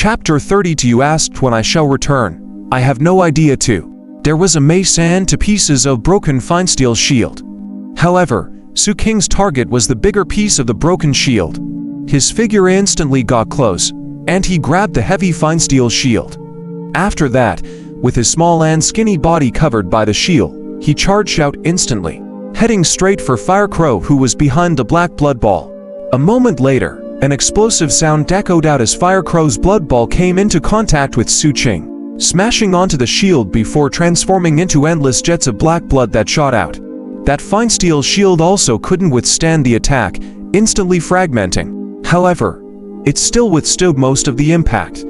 Chapter 32. You asked when I shall return. I have no idea too. There was a mace and 2 pieces of broken fine steel shield. However, Xu Qing's target was the bigger piece of the broken shield. His figure instantly got close, and he grabbed the heavy fine steel shield. After that, with his small and skinny body covered by the shield, he charged out instantly, heading straight for Firecrow, who was behind the black blood ball. A moment later, an explosive sound echoed out as Firecrow's blood ball came into contact with Xu Qing, smashing onto the shield before transforming into endless jets of black blood that shot out. That fine steel shield also couldn't withstand the attack, instantly fragmenting. However, it still withstood most of the impact.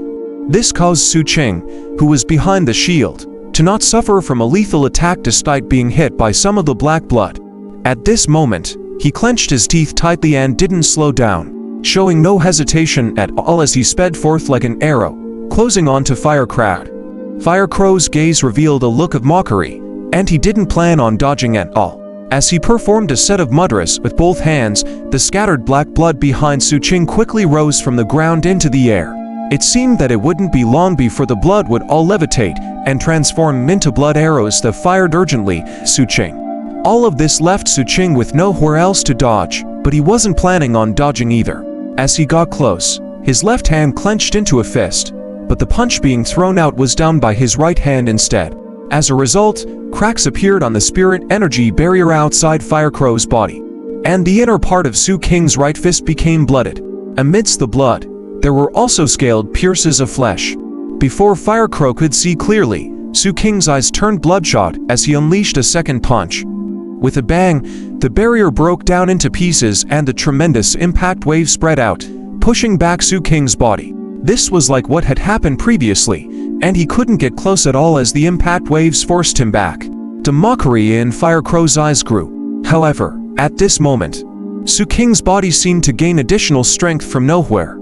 This caused Xu Qing, who was behind the shield, to not suffer from a lethal attack despite being hit by some of the black blood. At this moment, he clenched his teeth tightly and didn't slow down, showing no hesitation at all as he sped forth like an arrow, closing onto Firecrow's gaze revealed a look of mockery, and he didn't plan on dodging at all. As he performed a set of mudras with both hands, the scattered black blood behind Xu Qing quickly rose from the ground into the air. It seemed that it wouldn't be long before the blood would all levitate and transform into blood arrows that fired urgently Xu Qing. All of this left Xu Qing with nowhere else to dodge, but he wasn't planning on dodging either. As he got close, his left hand clenched into a fist, but the punch being thrown out was down by his right hand instead. As a result, cracks appeared on the spirit energy barrier outside Firecrow's body, and the inner part of Xu Qing's right fist became blooded. Amidst the blood, there were also scaled pierces of flesh. Before Firecrow could see clearly, Xu Qing's eyes turned bloodshot as he unleashed a second punch. With a bang, the barrier broke down into pieces and the tremendous impact wave spread out, pushing back Xu Qing's body. This was like what had happened previously, and he couldn't get close at all as the impact waves forced him back. The mockery in Firecrow's eyes grew. However, at this moment, Xu Qing's body seemed to gain additional strength from nowhere.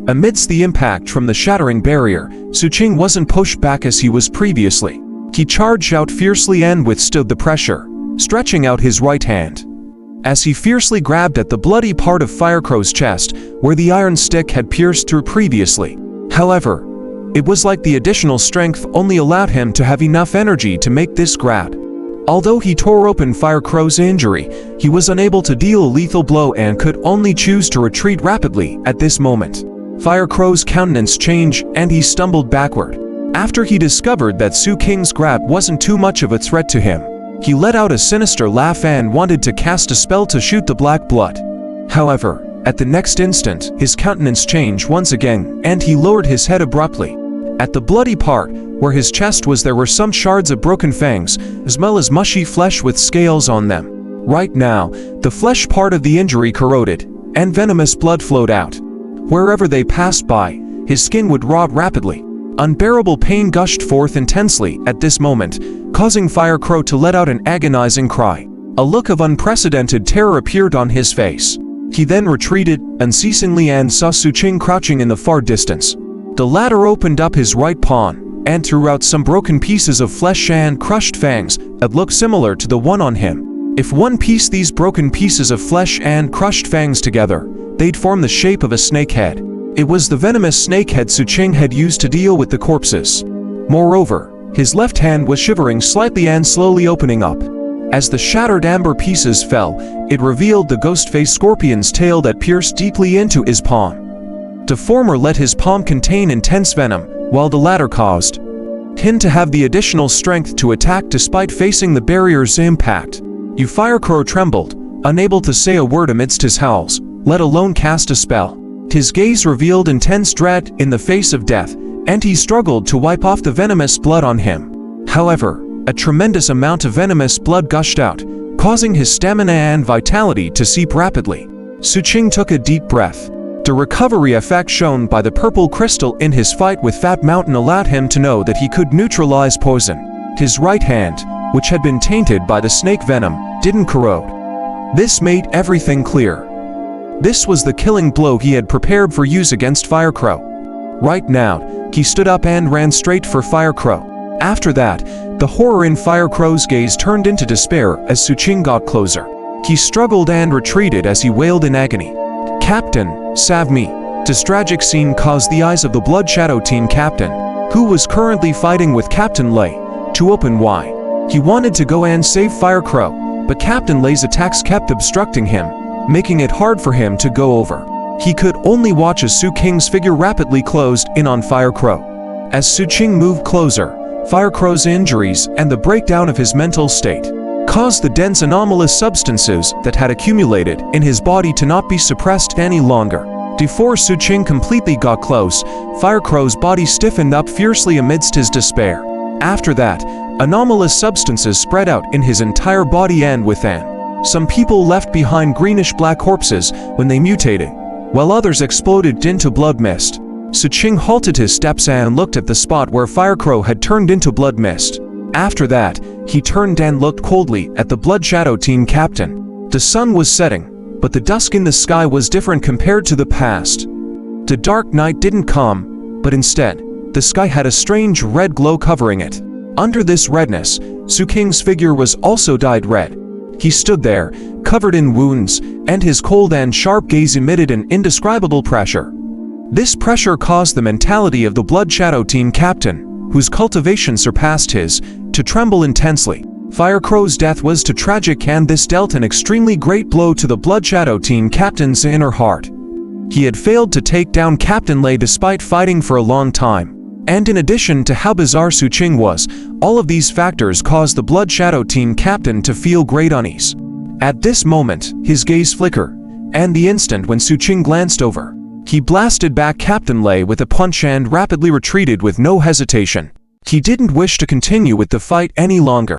Amidst the impact from the shattering barrier, Xu Qing wasn't pushed back as he was previously. He charged out fiercely and withstood the pressure, stretching out his right hand. As he fiercely grabbed at the bloody part of Firecrow's chest, where the iron stick had pierced through previously. However, it was like the additional strength only allowed him to have enough energy to make this grab. Although he tore open Firecrow's injury, he was unable to deal a lethal blow and could only choose to retreat rapidly at this moment. Firecrow's countenance changed and he stumbled backward. After he discovered that Xu Qing's grab wasn't too much of a threat to him, he let out a sinister laugh and wanted to cast a spell to shoot the black blood. However, at the next instant, his countenance changed once again, and he lowered his head abruptly. At the bloody part, where his chest was, there were some shards of broken fangs, as well as mushy flesh with scales on them. Right now, the flesh part of the injury corroded, and venomous blood flowed out. Wherever they passed by, his skin would rot rapidly. Unbearable pain gushed forth intensely at this moment, causing Firecrow to let out an agonizing cry. A look of unprecedented terror appeared on his face. He then retreated unceasingly and saw Xu Qing crouching in the far distance. The latter opened up his right paw and threw out some broken pieces of flesh and crushed fangs that looked similar to the one on him. If one pieced these broken pieces of flesh and crushed fangs together, they'd form the shape of a snake head. It was the venomous snake head Xu Qing had used to deal with the corpses. Moreover, his left hand was shivering slightly and slowly opening up. As the shattered amber pieces fell, it revealed the ghost-faced scorpion's tail that pierced deeply into his palm. The former let his palm contain intense venom, while the latter caused him to have the additional strength to attack despite facing the barrier's impact. Firecrow trembled, unable to say a word amidst his howls, let alone cast a spell. His gaze revealed intense dread in the face of death, and he struggled to wipe off the venomous blood on him. However, a tremendous amount of venomous blood gushed out, causing his stamina and vitality to seep rapidly. Xu Qing took a deep breath. The recovery effect shown by the purple crystal in his fight with Fat Mountain allowed him to know that he could neutralize poison. His right hand, which had been tainted by the snake venom, didn't corrode. This made everything clear. This was the killing blow he had prepared for use against Firecrow. Right now, he stood up and ran straight for Firecrow. After that, the horror in Firecrow's gaze turned into despair as Xu Qing got closer. He struggled and retreated as he wailed in agony. "Captain, save me. This tragic scene caused the eyes of the Blood Shadow Team captain, who was currently fighting with Captain Lei, to open wide. He wanted to go and save Firecrow, but Captain Lei's attacks kept obstructing him, making it hard for him to go over. He could only watch as Xu Qing's figure rapidly closed in on Firecrow. As Xu Qing moved closer, Firecrow's injuries and the breakdown of his mental state caused the dense anomalous substances that had accumulated in his body to not be suppressed any longer. Before Xu Qing completely got close, Firecrow's body stiffened up fiercely amidst his despair. After that, anomalous substances spread out in his entire body and within. Some people left behind greenish-black corpses when they mutated, while others exploded into blood mist. Xu Qing halted his steps and looked at the spot where Firecrow had turned into blood mist. After that, he turned and looked coldly at the Blood Shadow Team captain. The sun was setting, but the dusk in the sky was different compared to the past. The dark night didn't come, but instead, the sky had a strange red glow covering it. Under this redness, Xu Qing's figure was also dyed red. He stood there, covered in wounds, and his cold and sharp gaze emitted an indescribable pressure. This pressure caused the mentality of the Blood Shadow Team captain, whose cultivation surpassed his, to tremble intensely. Firecrow's death was too tragic, and this dealt an extremely great blow to the Blood Shadow Team captain's inner heart. He had failed to take down Captain Lei despite fighting for a long time. And in addition to how bizarre Xu Qing was, all of these factors caused the Blood Shadow Team captain to feel great unease. At this moment, his gaze flickered, and the instant when Xu Qing glanced over, he blasted back Captain Lei with a punch and rapidly retreated with no hesitation. He didn't wish to continue with the fight any longer.